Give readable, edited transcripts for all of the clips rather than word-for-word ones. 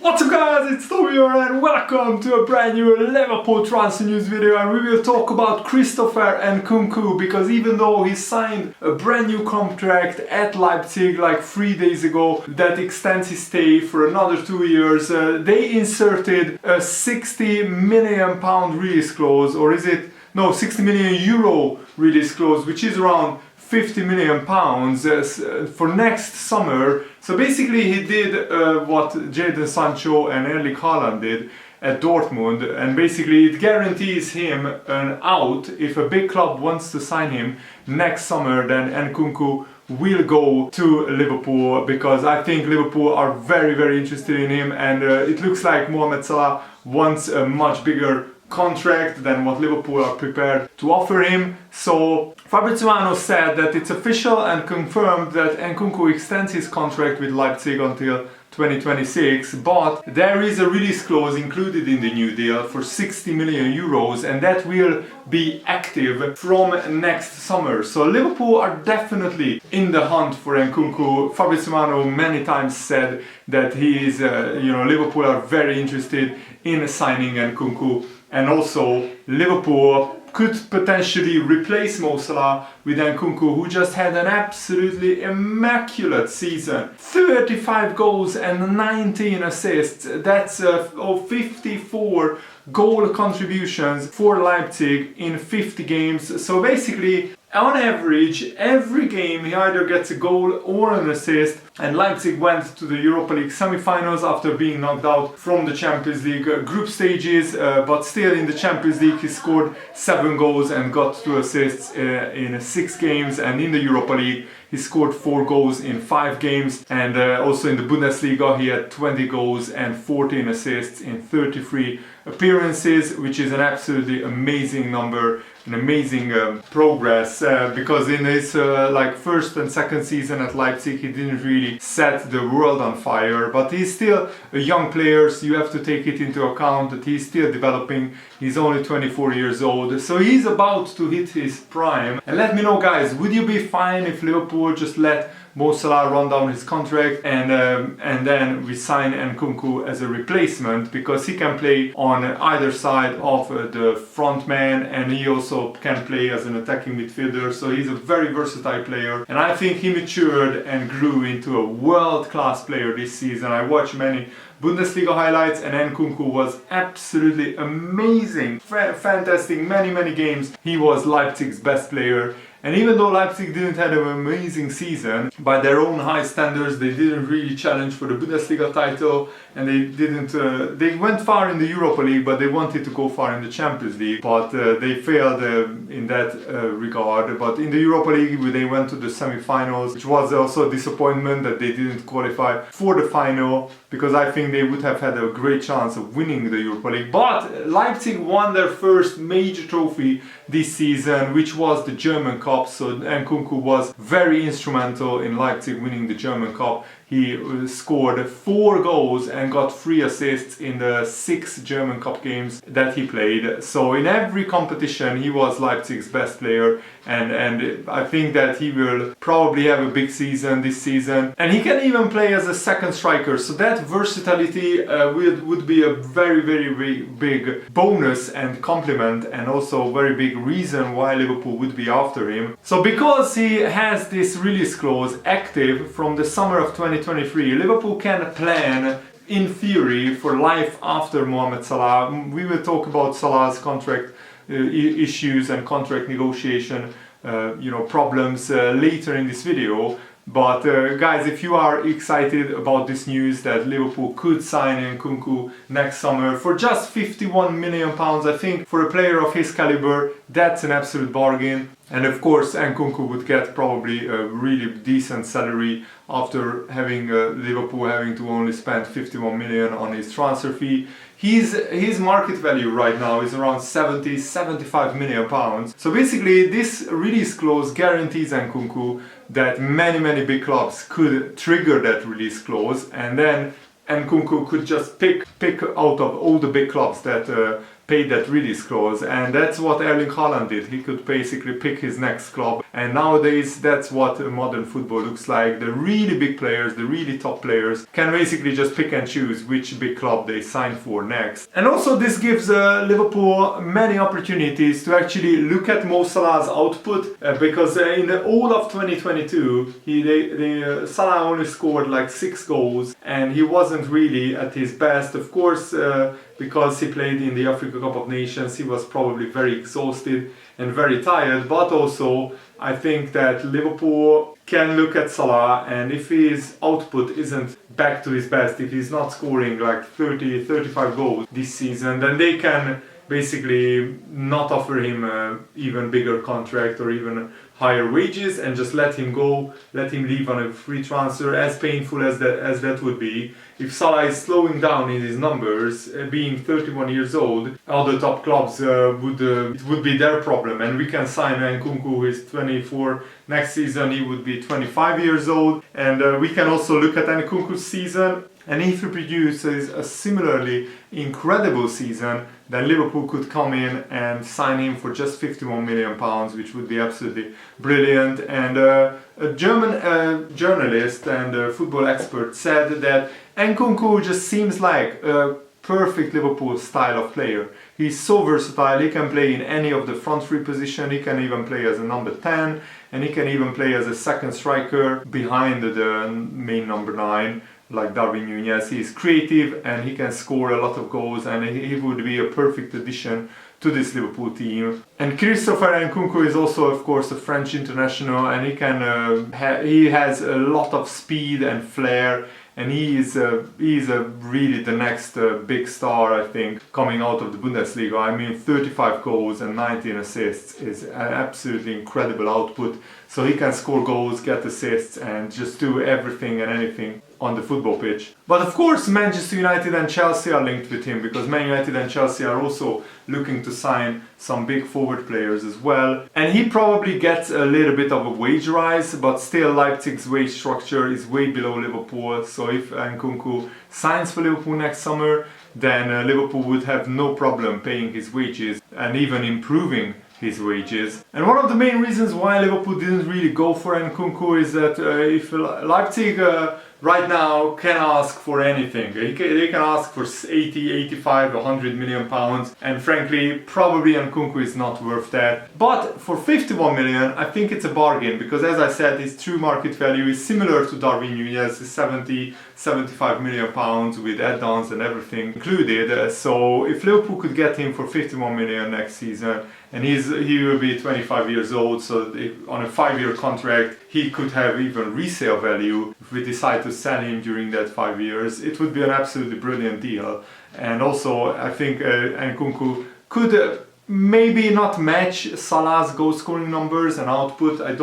What's up guys, it's Tommy here and welcome to a brand new Liverpool transfer news video, and we will talk about Christopher Nkunku, because even though he signed a brand new contract at Leipzig like 3 days ago that extends his stay for another 2 years, they inserted a £60 million release clause, or is it? No, €60 million release clause, which is around £50 million for next summer. So basically he did what Jadon Sancho and Erling Haaland did at Dortmund, and basically it guarantees him an out. If a big club wants to sign him next summer, then Nkunku will go to Liverpool, because I think Liverpool are very interested in him, and it looks like Mohamed Salah wants a much bigger contract than what Liverpool are prepared to offer him. So Fabrizio said that it's official and confirmed that Nkunku extends his contract with Leipzig until 2026, but there is a release clause included in the new deal for €60 million, and that will be active from next summer. So Liverpool are definitely in the hunt for Nkunku. Fabrizio many times said that he is, Liverpool are very interested in signing Nkunku, and also Liverpool could potentially replace Mo Salah with Nkunku, who just had an absolutely immaculate season. 35 goals and 19 assists. That's 54 goal contributions for Leipzig in 50 games. So basically, on average, every game he either gets a goal or an assist, and Leipzig went to the Europa League semi-finals after being knocked out from the Champions League group stages, but still in the Champions League he scored 7 goals and got 2 assists in 6 games, and in the Europa League he scored 4 goals in 5 games, and also in the Bundesliga he had 20 goals and 14 assists in 33 appearances, which is an absolutely amazing number, an amazing progress, because in his first and second season at Leipzig he didn't really set the world on fire, but he's still a young player, so you have to take it into account that he's still developing. He's only 24 years old, so he's about to hit his prime. And let me know guys, would you be fine if Liverpool just let Mo Salah run down his contract and then we sign Nkunku as a replacement, because he can play on either side of the front man, and he also can play as an attacking midfielder, so he's a very versatile player, and I think he matured and grew into a world-class player this season. I watched many Bundesliga highlights and Nkunku was absolutely amazing, fantastic, many games. He was Leipzig's best player. And even though Leipzig didn't have an amazing season, by their own high standards, they didn't really challenge for the Bundesliga title, and they went far in the Europa League, but they wanted to go far in the Champions League, but they failed in that regard. But in the Europa League they went to the semi-finals, which was also a disappointment that they didn't qualify for the final, because I think they would have had a great chance of winning the Europa League. But Leipzig won their first major trophy this season, which was the German Cup. So Nkunku was very instrumental in Leipzig winning the German Cup. He scored 4 goals and got 3 assists in the 6 German Cup games that he played. So in every competition he was Leipzig's best player, and I think that he will probably have a big season this season. And he can even play as a second striker, so that versatility would be a very big bonus and compliment, and also a very big reason why Liverpool would be after him. So because he has this release clause active from the summer of 2023, Liverpool can plan in theory for life after Mohamed Salah. We will talk about Salah's contract issues and contract negotiation problems later in this video. But guys, if you are excited about this news that Liverpool could sign Nkunku next summer for just £51 million, I think for a player of his caliber, that's an absolute bargain. And of course Nkunku would get probably a really decent salary after having Liverpool having to only spend 51 million on his transfer fee. His market value right now is around 75 million pounds. So basically this release clause guarantees Nkunku that many big clubs could trigger that release clause, and then Nkunku could just pick out of all the big clubs that paid that release clause, and that's what Erling Haaland did. He could basically pick his next club, and nowadays that's what modern football looks like. The really big players, the really top players, can basically just pick and choose which big club they sign for next. And also this gives Liverpool many opportunities to actually look at Mo Salah's output, because in the all of 2022 Salah only scored like 6 goals, and he wasn't really at his best. Of course, because he played in the Africa Cup of Nations, he was probably very exhausted and very tired, but also I think that Liverpool can look at Salah, and if his output isn't back to his best, if he's not scoring like 35 goals this season, then they can basically not offer him an even bigger contract or even higher wages and just let him go, let him leave on a free transfer, as painful as that would be. If Salah is slowing down in his numbers, being 31 years old, other top clubs it would be their problem, and we can sign Nkunku, who is 24. Next season he would be 25 years old, and we can also look at Nkunku's season, and if he produces a similarly incredible season, then Liverpool could come in and sign him for just £51 million, which would be absolutely brilliant. And a German journalist and football expert said that Nkunku just seems like a perfect Liverpool style of player. He's so versatile, he can play in any of the front three positions, he can even play as a number 10, and he can even play as a second striker behind the main number 9. Like Darwin Núñez. He is creative and he can score a lot of goals, and he would be a perfect addition to this Liverpool team. And Christopher Nkunku is also, of course, a French international, and he can he has a lot of speed and flair, and he is really the next big star, I think, coming out of the Bundesliga. I mean, 35 goals and 19 assists is an absolutely incredible output. So he can score goals, get assists, and just do everything and anything on the football pitch. But of course Manchester United and Chelsea are linked with him, because Man United and Chelsea are also looking to sign some big forward players as well. And he probably gets a little bit of a wage rise, but still Leipzig's wage structure is way below Liverpool. So if Nkunku signs for Liverpool next summer, then Liverpool would have no problem paying his wages and even improving his wages. And one of the main reasons why Liverpool didn't really go for Nkunku is that if Leipzig right now can ask for anything. They can ask for 80, 85, 100 million pounds, and frankly probably Nkunku is not worth that. But for 51 million I think it's a bargain, because as I said, his true market value is similar to Darwin Núñez, 70, 75 million pounds with add-ons and everything included. So if Liverpool could get him for 51 million next season, and he will be 25 years old, so on a 5-year contract he could have even resale value if we decide to sell him during that 5 years. It would be an absolutely brilliant deal. And also I think Nkunku could maybe not match Salah's goal scoring numbers and output. I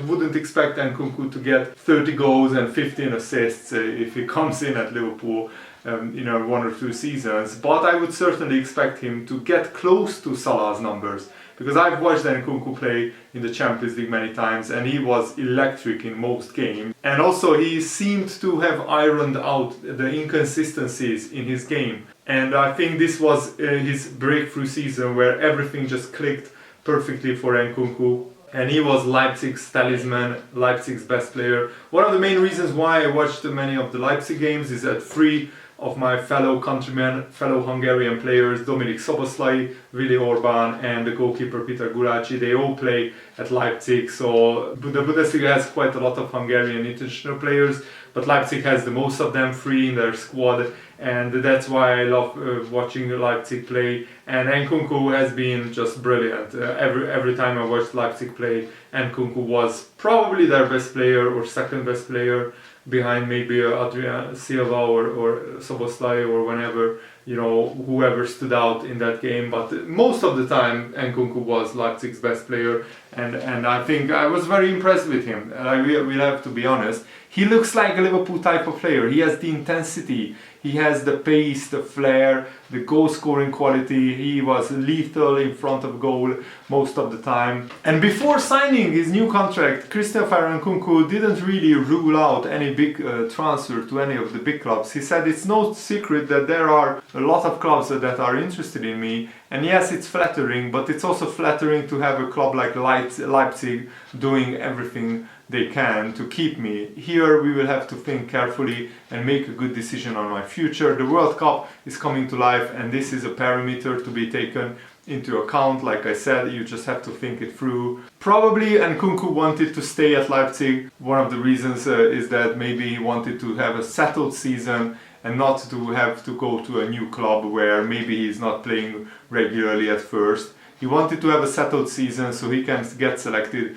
wouldn't expect Nkunku to get 30 goals and 15 assists if he comes in at Liverpool in 1 or 2 seasons, but I would certainly expect him to get close to Salah's numbers, because I've watched Nkunku play in the Champions League many times and he was electric in most games. And also he seemed to have ironed out the inconsistencies in his game, and I think this was his breakthrough season where everything just clicked perfectly for Nkunku. And he was Leipzig's talisman, Leipzig's best player. One of the main reasons why I watched many of the Leipzig games is that 3 of my fellow countrymen, fellow Hungarian players, Dominik Szoboszlai, Willi Orban and the goalkeeper Peter Gulácsi, they all play at Leipzig. So the Bundesliga has quite a lot of Hungarian international players, but Leipzig has the most of them, 3 in their squad, and that's why I love watching Leipzig play. And Nkunku has been just brilliant. Every time I watched Leipzig play, Nkunku was probably their best player or second best player, behind maybe Adrian Silva or Szoboszlai or whenever, whoever stood out in that game. But most of the time Nkunku was Leipzig's best player, And I think I was very impressed with him. We'll have to be honest. He looks like a Liverpool type of player. He has the intensity, he has the pace, the flair, the goal scoring quality. He was lethal in front of goal most of the time. And before signing his new contract, Christopher Nkunku didn't really rule out any big transfer to any of the big clubs. He said it's no secret that there are a lot of clubs that are interested in me. And yes, it's flattering, but it's also flattering to have a club like Leipzig doing everything they can to keep me. Here we will have to think carefully and make a good decision on my future. The World Cup is coming to life, and this is a parameter to be taken into account. Like I said, you just have to think it through. Probably Nkunku wanted to stay at Leipzig. One of the reasons is that maybe he wanted to have a settled season and not to have to go to a new club where maybe he's not playing regularly at first. He wanted to have a settled season so he can get selected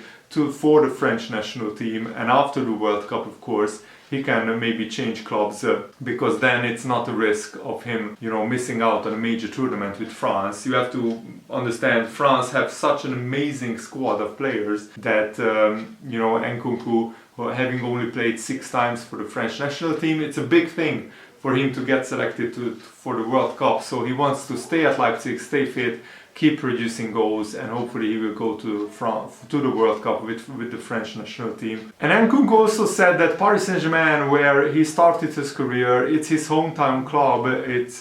for the French national team, and after the World Cup, of course, he can maybe change clubs because then it's not a risk of him, missing out on a major tournament with France. You have to understand, France have such an amazing squad of players that, Nkunku, having only played 6 times for the French national team, it's a big thing for him to get selected for the World Cup. So he wants to stay at Leipzig, stay fit, keep producing goals, and hopefully he will go to the World Cup with the French national team. And Nkunku also said that Paris Saint-Germain, where he started his career, it's his hometown club, it's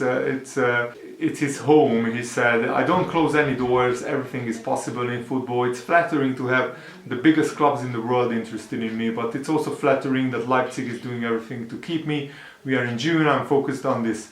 his home. He said, I don't close any doors, everything is possible in football. It's flattering to have the biggest clubs in the world interested in me, but it's also flattering that Leipzig is doing everything to keep me. We are in June, I'm focused on this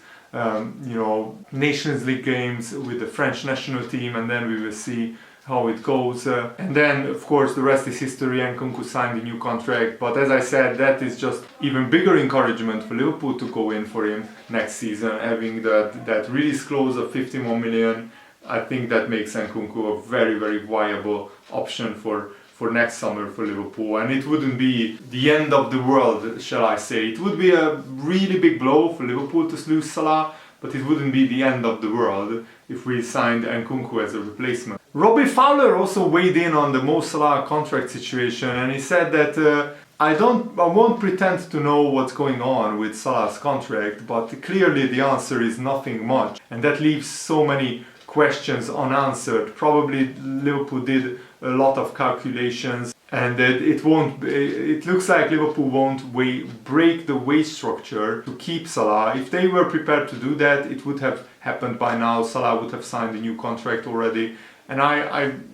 Nations League games with the French national team, and then we will see how it goes. And then, of course, the rest is history. Nkunku signed a new contract, but as I said, that is just even bigger encouragement for Liverpool to go in for him next season, having that release clause of 51 million. I think that makes Nkunku a very, very viable option for next summer for Liverpool, and it wouldn't be the end of the world, shall I say. It would be a really big blow for Liverpool to lose Salah, but it wouldn't be the end of the world if we signed Nkunku as a replacement. Robbie Fowler also weighed in on the Mo Salah contract situation, and he said that I won't pretend to know what's going on with Salah's contract, but clearly the answer is nothing much, and that leaves so many questions unanswered. Probably Liverpool did a lot of calculations, and it looks like Liverpool won't break the wage structure to keep Salah. If they were prepared to do that, it would have happened by now. Salah would have signed a new contract already. And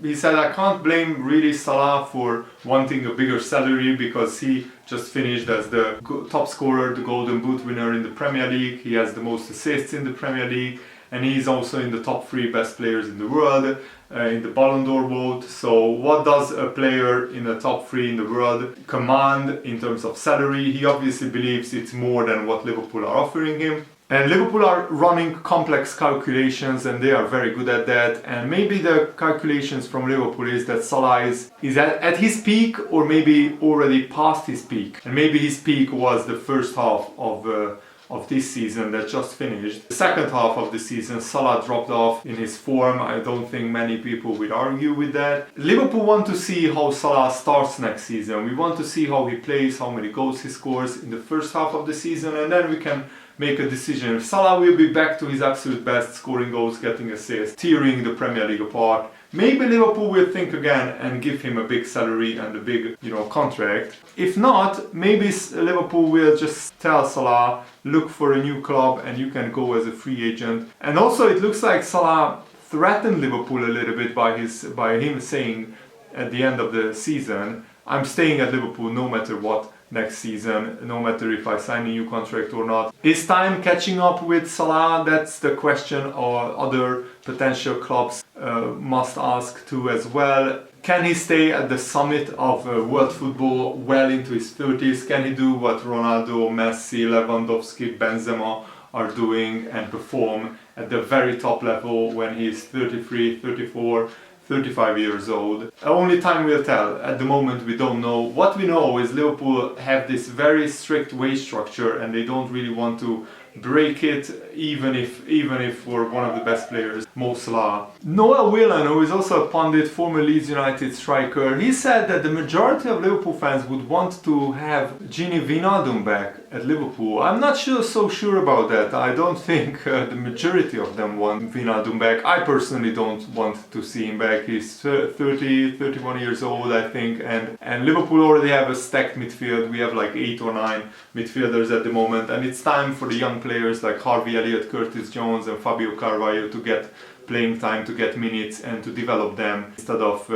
he said, I can't blame really Salah for wanting a bigger salary, because he just finished as the top scorer, the Golden Boot winner in the Premier League. He has the most assists in the Premier League, and he's also in the top 3 best players in the world, in the Ballon d'Or vote. So what does a player in the top 3 in the world command in terms of salary? He obviously believes it's more than what Liverpool are offering him. And Liverpool are running complex calculations, and they are very good at that. And maybe the calculations from Liverpool is that Salah is at his peak, or maybe already past his peak. And maybe his peak was the first half of this season that just finished. The second half of the season, Salah dropped off in his form. I don't think many people would argue with that. Liverpool want to see how Salah starts next season. We want to see how he plays, how many goals he scores in the first half of the season, and then we can make a decision. If Salah will be back to his absolute best, scoring goals, getting assists, tearing the Premier League apart, maybe Liverpool will think again and give him a big salary and a big, contract. If not, maybe Liverpool will just tell Salah, look for a new club and you can go as a free agent. And also it looks like Salah threatened Liverpool a little bit by him saying at the end of the season, I'm staying at Liverpool no matter what next season, no matter if I sign a new contract or not. Is time catching up with Salah? That's the question or other potential clubs must ask too as well. Can he stay at the summit of world football well into his 30s? Can he do what Ronaldo, Messi, Lewandowski, Benzema are doing and perform at the very top level when he's 33, 34, 35 years old? Only time will tell. At the moment we don't know. What we know is Liverpool have this very strict wage structure and they don't really want to break it, even if we're one of the best players, Mo Salah. Noah Whelan, who is also a pundit, former Leeds United striker, he said that the majority of Liverpool fans would want to have Gini Wijnaldum back at Liverpool. I'm not so sure about that. I don't think the majority of them want Wijnaldum back. I personally don't want to see him back. He's 31 years old, I think, and Liverpool already have a stacked midfield. We have like 8 or 9 midfielders at the moment, and it's time for the young players like Harvey Elliott, Curtis Jones and Fabio Carvalho to get playing time, to get minutes and to develop them instead of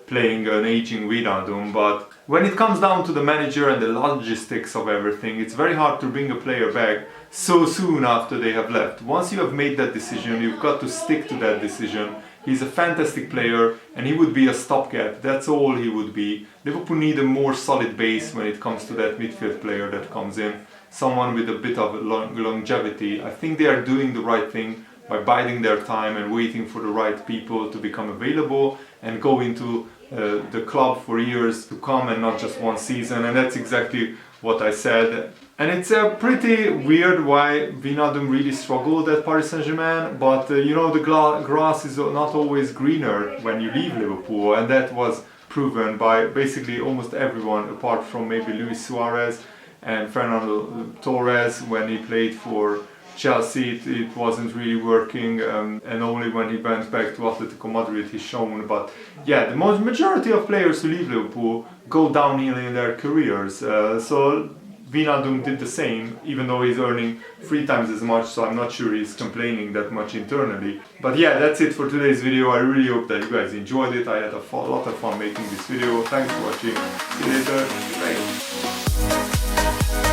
playing an aging Wijnaldum. But when it comes down to the manager and the logistics of everything, it's very hard to bring a player back so soon after they have left. Once you have made that decision, you've got to stick to that decision. He's a fantastic player and he would be a stopgap. That's all he would be. Liverpool need a more solid base when it comes to that midfield player that comes in. Someone with a bit of longevity. I think they are doing the right thing by biding their time and waiting for the right people to become available and go into the club for years to come and not just one season. And that's exactly what I said. And it's pretty weird why Wijnaldum really struggled at Paris Saint-Germain, but you know, the grass is not always greener when you leave Liverpool, and that was proven by basically almost everyone apart from maybe Luis Suarez and Fernando Torres. When he played for Chelsea it wasn't really working, and only when he went back to Atletico Madrid he shone. But yeah, the majority of players who leave Liverpool go downhill in their careers, so Wijnaldum did the same, even though he's earning 3 times as much, so I'm not sure he's complaining that much internally. But yeah, that's it for today's video. I really hope that you guys enjoyed it. I had a lot of fun making this video. Thanks for watching. See you later. Bye.